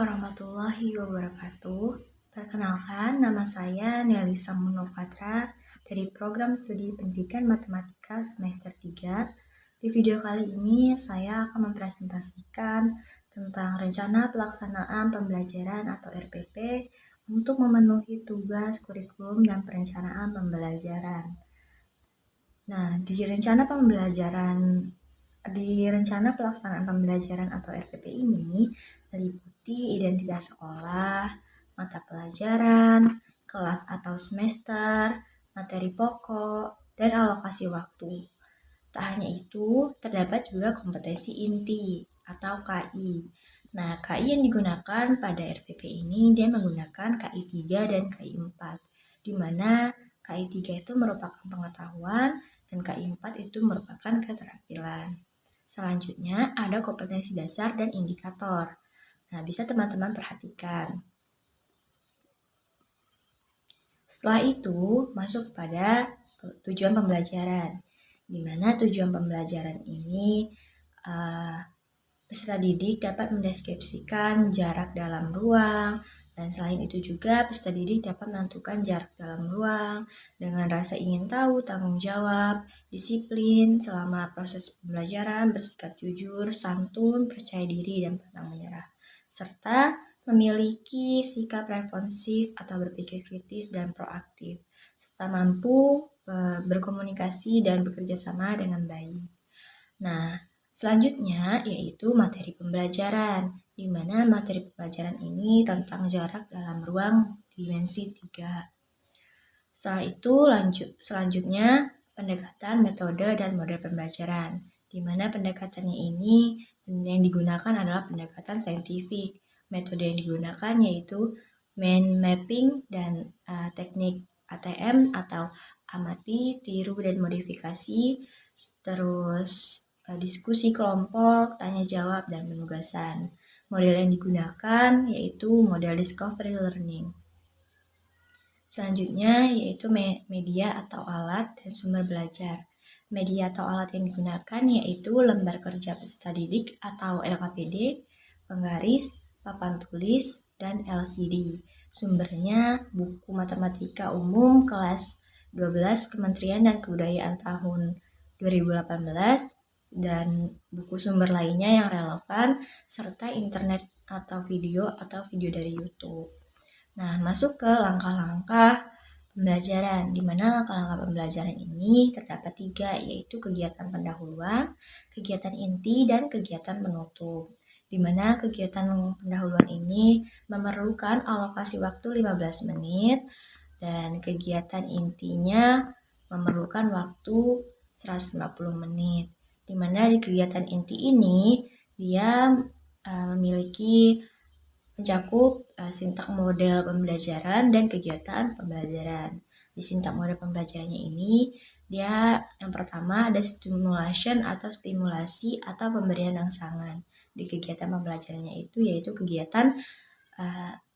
warahmatullahi wabarakatuh. Perkenalkan, nama saya Nelisa Munofatra dari Program Studi Pendidikan Matematika semester 3. Di video kali ini, saya akan mempresentasikan tentang rencana pelaksanaan pembelajaran atau RPP untuk memenuhi tugas kurikulum dan perencanaan pembelajaran. Nah, di rencana pelaksanaan pembelajaran atau RPP ini meliputi identitas sekolah, mata pelajaran, kelas atau semester, materi pokok, dan alokasi waktu. Tak hanya itu, terdapat juga kompetensi inti atau KI. Nah, KI yang digunakan pada RPP ini, dia menggunakan KI 3 dan KI 4, di mana KI 3 itu merupakan pengetahuan dan KI 4 itu merupakan keterampilan. Selanjutnya, ada kompetensi dasar dan indikator. Nah, bisa teman-teman perhatikan. Setelah itu, masuk pada tujuan pembelajaran, di mana tujuan pembelajaran ini peserta didik dapat mendeskripsikan jarak dalam ruang, dan selain itu juga peserta didik dapat menentukan jarak dalam ruang dengan rasa ingin tahu, tanggung jawab, disiplin selama proses pembelajaran, bersikap jujur, santun, percaya diri, dan pantang menyerah, serta memiliki sikap responsif atau berpikir kritis dan proaktif, serta mampu berkomunikasi dan bekerja sama dengan baik. Nah, selanjutnya yaitu materi pembelajaran, di mana materi pembelajaran ini tentang jarak dalam ruang dimensi 3. Setelah itu selanjutnya pendekatan metode dan model pembelajaran, di mana pendekatannya ini yang digunakan adalah pendekatan saintifik. Metode yang digunakan yaitu mind mapping dan teknik ATM atau amati, tiru, dan modifikasi, terus diskusi kelompok, tanya jawab, dan penugasan. Model yang digunakan yaitu model discovery learning. Selanjutnya yaitu media atau alat dan sumber belajar. Media atau alat yang digunakan yaitu lembar kerja peserta didik atau LKPD, penggaris, papan tulis, dan LCD. Sumbernya buku matematika umum kelas 12 Kementerian dan Kebudayaan tahun 2018 dan buku sumber lainnya yang relevan serta internet atau video dari YouTube. Nah, masuk ke langkah-langkah pembelajaran, di mana langkah-langkah pembelajaran ini terdapat 3, yaitu kegiatan pendahuluan, kegiatan inti, dan kegiatan penutup. Di mana kegiatan pendahuluan ini memerlukan alokasi waktu 15 menit, dan kegiatan intinya memerlukan waktu 150 menit. Di mana di kegiatan inti ini, dia memiliki mencakup sintak model pembelajaran dan kegiatan pembelajaran. Di sintak model pembelajarannya ini, dia yang pertama ada stimulation atau stimulasi atau pemberian rangsangan. Di kegiatan pembelajarannya itu yaitu kegiatan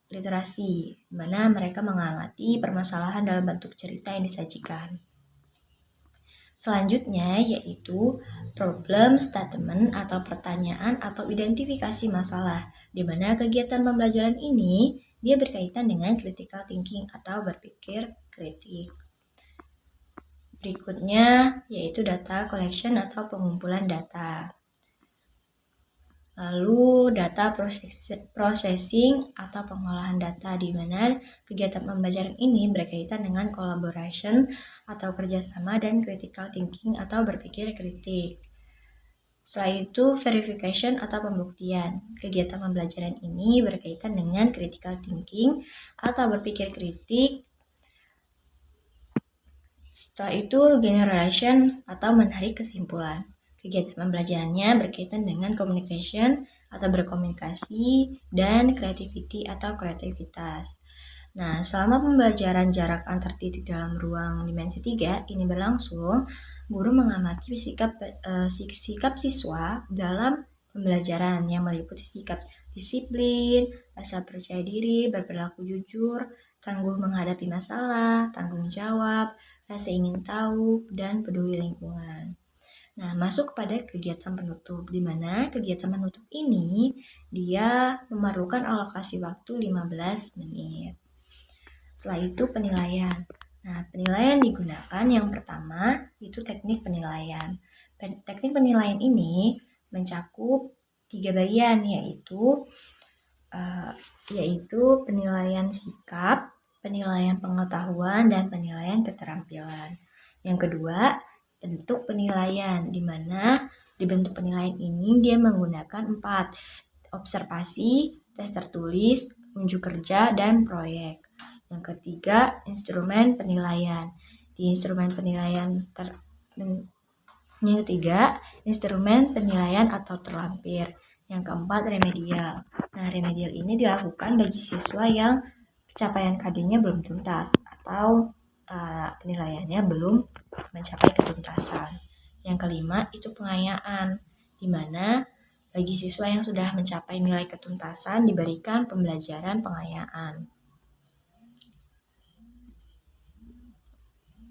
literasi, di mana mereka mengamati permasalahan dalam bentuk cerita yang disajikan. Selanjutnya yaitu problem statement atau pertanyaan atau identifikasi masalah, di mana kegiatan pembelajaran ini dia berkaitan dengan critical thinking atau berpikir kritik. Berikutnya yaitu data collection atau pengumpulan data. Lalu data processing atau pengolahan data, di mana kegiatan pembelajaran ini berkaitan dengan collaboration atau kerjasama dan critical thinking atau berpikir kritik. Setelah itu verification atau pembuktian. Kegiatan pembelajaran ini berkaitan dengan critical thinking atau berpikir kritik. Setelah itu generalization atau menarik kesimpulan. Kegiatan pembelajarannya berkaitan dengan communication atau berkomunikasi dan creativity atau kreativitas. Nah, selama pembelajaran jarak antar titik dalam ruang dimensi 3 ini berlangsung, guru mengamati sikap siswa dalam pembelajaran yang meliputi sikap disiplin, rasa percaya diri, berperilaku jujur, tangguh menghadapi masalah, tanggung jawab, rasa ingin tahu, dan peduli lingkungan. Nah, masuk pada kegiatan penutup, di mana kegiatan penutup ini dia memerlukan alokasi waktu 15 menit. Setelah itu penilaian. Nah, penilaian digunakan yang pertama itu teknik penilaian. Teknik penilaian ini mencakup 3 bagian, yaitu penilaian sikap, penilaian pengetahuan, dan penilaian keterampilan. Yang kedua, bentuk penilaian, di mana di bentuk penilaian ini dia menggunakan 4, observasi, tes tertulis, unjuk kerja, dan proyek. Yang ketiga, instrumen penilaian. Di instrumen penilaian yang ketiga, instrumen penilaian atau terlampir. Yang keempat, remedial. Nah, remedial ini dilakukan bagi siswa yang pencapaian KD-nya belum tuntas atau penilaiannya belum mencapai ketuntasan. Yang kelima, itu pengayaan, di mana bagi siswa yang sudah mencapai nilai ketuntasan diberikan pembelajaran pengayaan.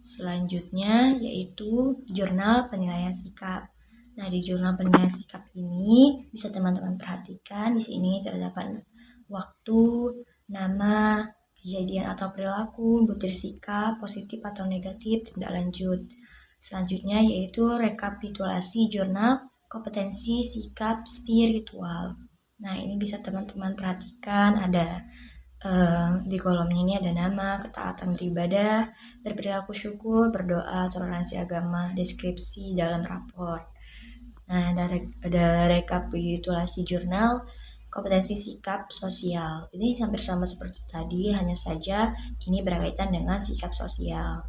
Selanjutnya yaitu jurnal penilaian sikap. Nah, di jurnal penilaian sikap ini bisa teman-teman perhatikan, di sini terdapat waktu, nama, kejadian atau perilaku, butir sikap, positif atau negatif, tindak lanjut. Selanjutnya yaitu rekapitulasi jurnal kompetensi sikap spiritual. Nah, ini bisa teman-teman perhatikan, ada di kolomnya ini ada nama, ketaatan beribadah, berperilaku syukur, berdoa, toleransi agama, deskripsi dalam rapor. Nah, ada rekapitulasi jurnal kompetensi sikap sosial. Ini hampir sama seperti tadi, hanya saja ini berkaitan dengan sikap sosial.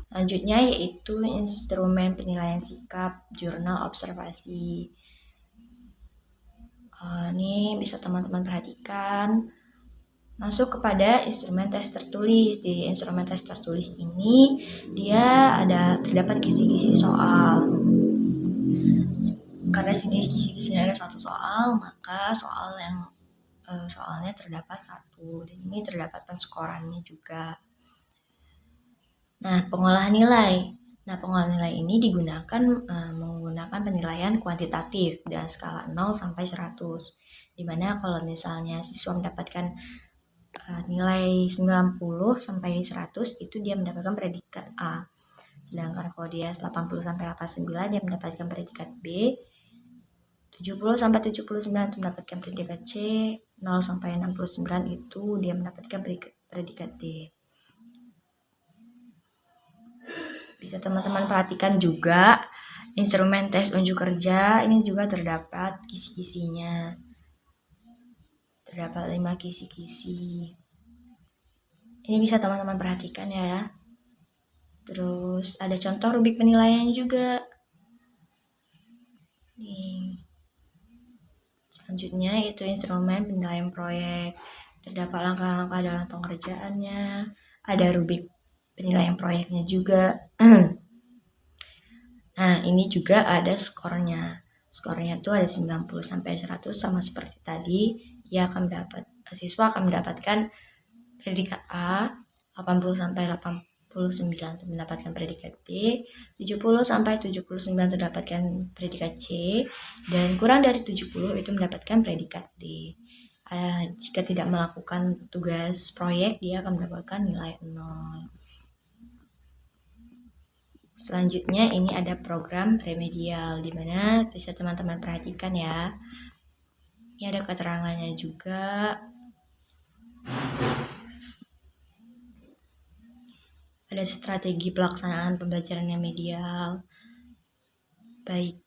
Selanjutnya yaitu instrumen penilaian sikap, jurnal observasi. Ini bisa teman-teman perhatikan. Masuk kepada instrumen tes tertulis. Di instrumen tes tertulis ini dia terdapat kisi-kisi soal. Karena sini kisi-kisinya ada 1 soal, maka soalnya terdapat 1, dan ini terdapat penskorannya juga. Nah, pengolahan nilai. Pengolahan nilai ini digunakan menggunakan penilaian kuantitatif dengan skala 0 sampai 100. Dimana kalau misalnya siswa mendapatkan nilai 90 sampai 100 itu dia mendapatkan predikat A. Sedangkan kalau dia 80 sampai 89 dia mendapatkan predikat B. 70 sampai 79 itu mendapatkan predikat C. 0 sampai 69 itu dia mendapatkan predikat D. Bisa teman-teman perhatikan juga instrumen tes unjuk kerja ini juga terdapat kisi-kisinya. Terdapat 5 kisi-kisi. Ini bisa teman-teman perhatikan ya. Terus ada contoh rubrik penilaian juga. Nih. Selanjutnya itu instrumen penilaian proyek. Terdapat langkah-langkah dalam pengerjaannya. Ada rubrik penilaian proyeknya juga. Nah, ini juga ada skornya. Skornya itu ada 90 sampai 100 sama seperti tadi. Siswa akan mendapatkan predikat A, 80 sampai 89 itu mendapatkan predikat B, 70 sampai 79 itu mendapatkan predikat C, dan kurang dari 70 itu mendapatkan predikat D. Jika tidak melakukan tugas proyek, dia akan mendapatkan nilai 0. Selanjutnya ini ada program remedial, di mana bisa teman-teman perhatikan ya. Ini ada keterangannya juga. Ada strategi pelaksanaan pembelajaran yang medial, baik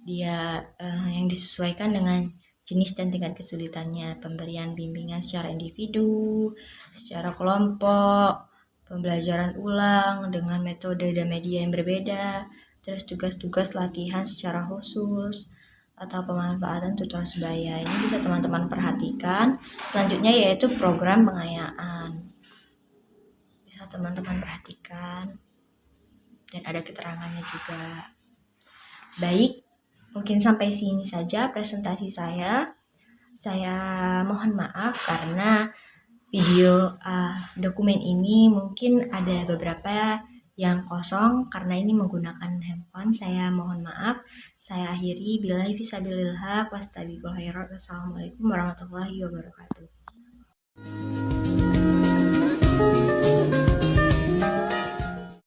dia yang disesuaikan dengan jenis dan tingkat kesulitannya, pemberian bimbingan secara individu, secara kelompok, pembelajaran ulang dengan metode dan media yang berbeda, terus tugas-tugas latihan secara khusus, atau pemanfaatan tutor sebaya. Ini bisa teman-teman perhatikan. Selanjutnya yaitu program pengayaan. Bisa teman-teman perhatikan. Dan ada keterangannya juga. Baik, mungkin sampai sini saja presentasi saya. Saya mohon maaf karena video dokumen ini mungkin ada beberapa yang kosong karena ini menggunakan handphone. Saya mohon maaf. Saya akhiri. Billahi fisabilillah. Wassalamualaikum warahmatullahi wabarakatuh.